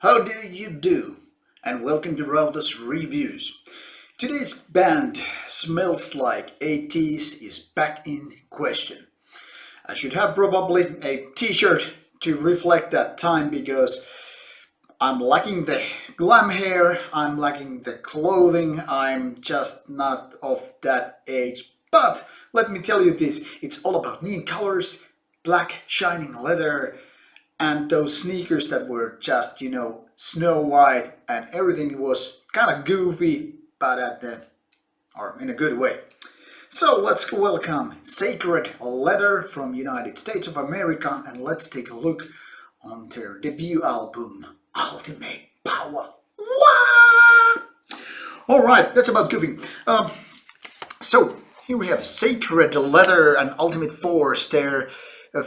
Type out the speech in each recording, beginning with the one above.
How do you do? And welcome to Rauta's Reviews. Today's band, Smells Like 80s, is back in question. I should have probably a t-shirt to reflect that time because I'm lacking the glam hair, I'm lacking the clothing, I'm just not of that age. But let me tell you this, it's all about neon colors, black shining leather, and those sneakers that were just, snow white, and everything was kind of goofy, but or in a good way. So let's welcome Sacred Leather from United States of America, and let's take a look on their debut album, Ultimate Power. What? All right, that's about goofing. So here we have Sacred Leather and Ultimate Force, their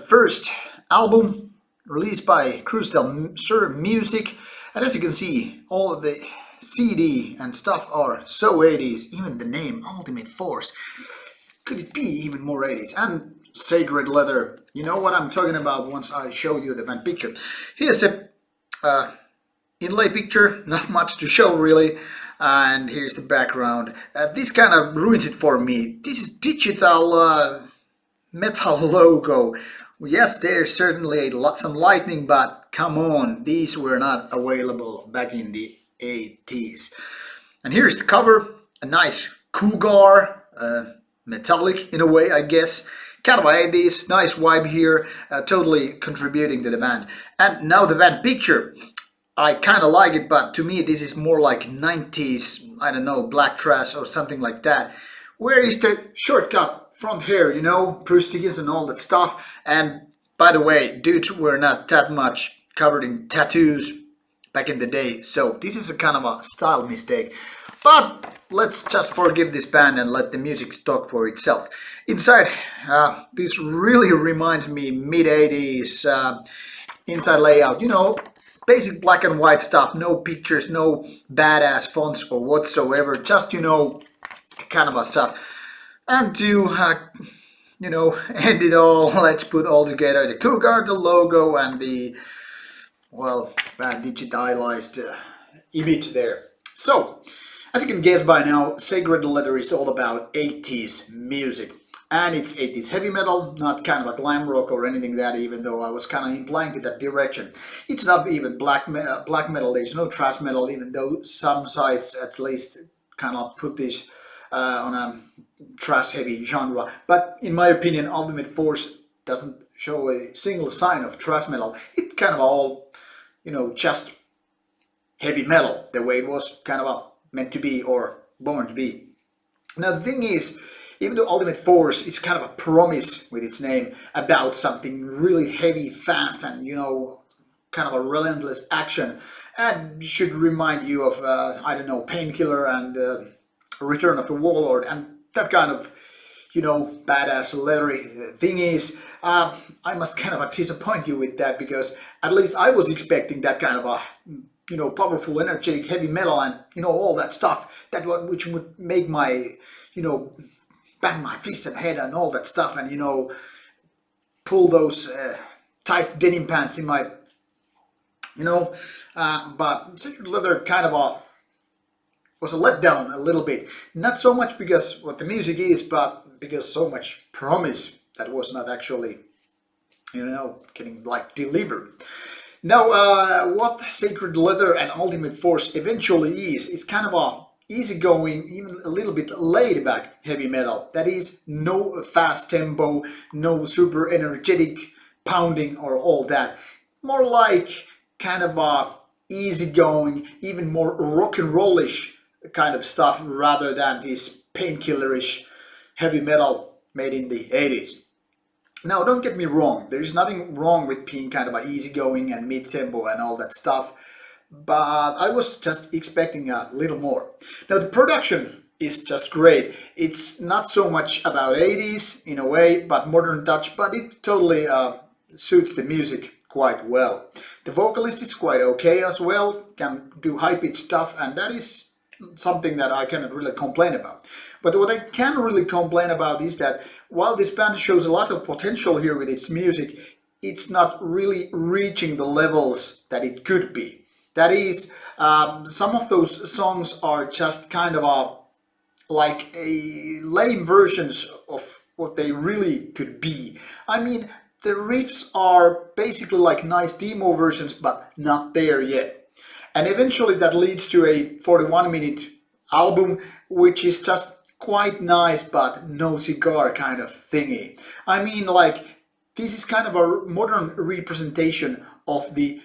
first album released by Crystal Sur Music, and as you can see, all of the CD and stuff are so 80s. Even the name Ultimate Force, could it be even more 80s? And Sacred Leather, you know what I'm talking about once I show you the band picture. Here's the inlay picture, not much to show really, and here's the background. This kind of ruins it for me. This is digital metal logo. Yes, there's certainly some lightning, but come on, these were not available back in the 80s. And here's the cover, a nice cougar, metallic in a way, I guess. Kind of 80s, nice vibe here, totally contributing to the band. And now the band picture. I kind of like it, but to me this is more like 90s, I don't know, black trash or something like that. Where is the shortcut? Front hair, Prustiges and all that stuff. And by the way, dudes were not that much covered in tattoos back in the day, so this is a kind of a style mistake. But let's just forgive this band and let the music talk for itself. Inside, this really reminds me mid-80s inside layout, basic black and white stuff, no pictures, no badass fonts or whatsoever, just, kind of a stuff. And to, end it all, let's put all together the cougar, the logo, and the, digitalized image there. So, as you can guess by now, Sacred Leather is all about 80s music. And it's 80s heavy metal, not kind of a glam rock or anything that, even though I was kind of implying to that direction. It's not even black metal, there's no thrash metal, even though some sites at least kind of put this on a thrash heavy genre, but in my opinion Ultimate Force doesn't show a single sign of thrash metal. It's kind of all, just heavy metal, the way it was kind of meant to be or born to be. Now the thing is, even though Ultimate Force is kind of a promise with its name about something really heavy, fast, and kind of a relentless action, and should remind you of Painkiller and Return of the Warlord and that kind of, badass leathery thing is, I must kind of disappoint you with that, because at least I was expecting that kind of a, powerful, energetic, heavy metal and, all that stuff, which would make my, bang my fist and head and all that stuff and, pull those tight denim pants in my, but Sacred Leather kind of was a letdown a little bit. Not so much because what the music is, but because so much promise that was not actually, getting delivered. Now, what Sacred Leather and Ultimate Force eventually is kind of a easygoing, even a little bit laid back heavy metal. That is, no fast tempo, no super energetic pounding or all that. More like kind of a easygoing, even more rock and rollish kind of stuff, rather than this painkillerish heavy metal made in the 80s. Now, don't get me wrong, there is nothing wrong with being kind of a easygoing and mid-tempo and all that stuff, but I was just expecting a little more. Now, the production is just great. It's not so much about 80s in a way, but modern touch, but it totally suits the music quite well. The vocalist is quite okay as well, can do high-pitched stuff, and that is something that I cannot really complain about. But what I can really complain about is that while this band shows a lot of potential here with its music, it's not really reaching the levels that it could be. That is, some of those songs are just kind of like a lame versions of what they really could be. I mean, the riffs are basically like nice demo versions, but not there yet. And eventually that leads to a 41-minute album, which is just quite nice, but no cigar kind of thingy. I mean, like, this is kind of a modern representation of the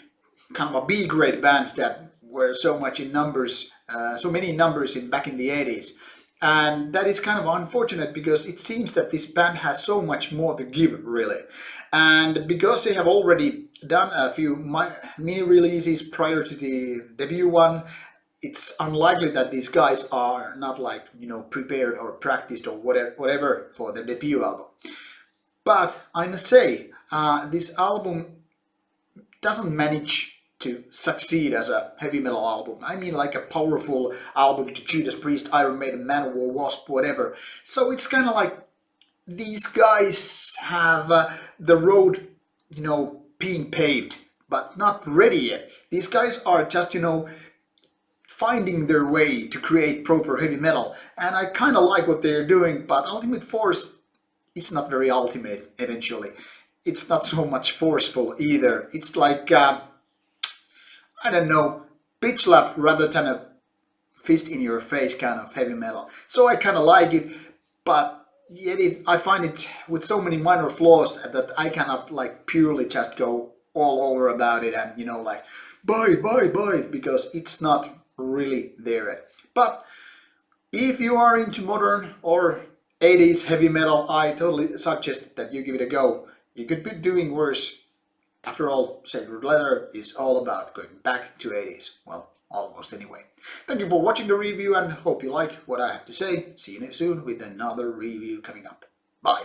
kind of a B-grade bands that were so much in numbers, so many numbers in back in the 80s. And that is kind of unfortunate because it seems that this band has so much more to give, really. And because they have already done a few mini releases prior to the debut one, it's unlikely that these guys are not like, you know, prepared or practiced or whatever for their debut album. But I must say, this album doesn't manage to succeed as a heavy metal album. I mean, like a powerful album to Judas Priest, Iron Maiden, Manowar, Wasp, whatever. So it's kind of like these guys have the road, you know, being paved, but not ready yet. These guys are just, you know, finding their way to create proper heavy metal. And I kind of like what they're doing, but Ultimate Force is not very ultimate eventually. It's not so much forceful either. It's like, I don't know, bitch slap rather than a fist in your face kind of heavy metal. So I kind of like it, but yet I find it with so many minor flaws that I cannot like purely just go all over about it and, you know, like buy it, because it's not really there yet. But if you are into modern or 80s heavy metal, I totally suggest that you give it a go. You could be doing worse. After all, Sacred Leather is all about going back to 80s. Well, almost anyway. Thank you for watching the review and hope you like what I have to say. See you soon with another review coming up. Bye.